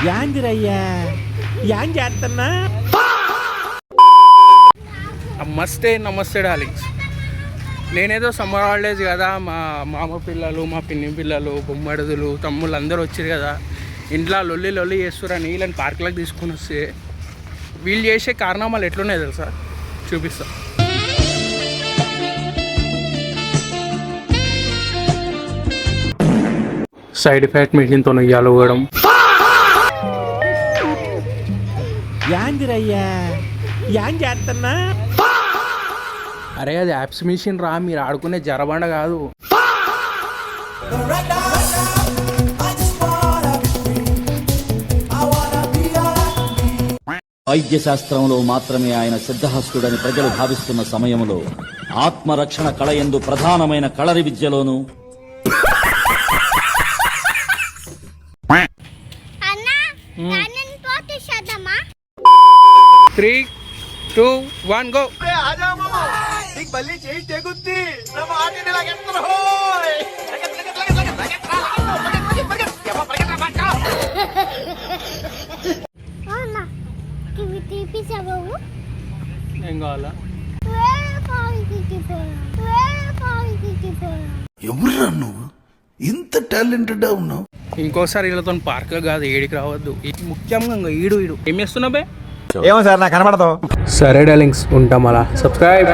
యాందిరయ్యా an చేస్తున్నా. నమస్తే darlings. నేనేదో సమ్మర్ హాలిడేస్ కదా, మా మామ పిల్లలు, మా పిన్ని పిల్లలు, బొమ్మడుదులు, తమ్ముళ్ళు అందరూ వచ్చారు కదా, ఇంట్లో లొల్లి చేస్తురని వీళ్ళని పార్కులకు తీసుకొని వస్తే వీళ్ళు చేసే కారణాలు ఎట్లున్నాయి తెలుసా, చూపిస్తా. సైడ్ ఎఫెక్ట్ మెషిన్తో నొయ్యాలు పోవడం. యాందిరయ్యా యాన్ చేస్తున్నా. అరే అది యాప్స్ మిషన్ రా, మీరు ఆడుకునే జరబండ కాదు. వైద్య శాస్త్రంలో మాత్రమే ఆయన సిద్ధహస్తుడని ప్రజలు భావిస్తున్న సమయంలో ఆత్మరక్షణ కళయందు ప్రధానమైన కళరి విద్యలోనూ 3, 2, 1 గో. ఏం కావాలా? ఎవరురా నువ్వు, ఇంత టాలెంటెడ్ ఉన్నావు? ఇంకోసారి వీళ్ళతో పార్క్ కాదు, ఏడికి రావద్దు. ముఖ్యంగా ఈడు ఏం చేస్తున్నావు బే? ఏమో సార్ నాకు కనబడతావు. సరే డార్లింగ్స్, ఉంటాం అలా. సబ్స్క్రైబ్.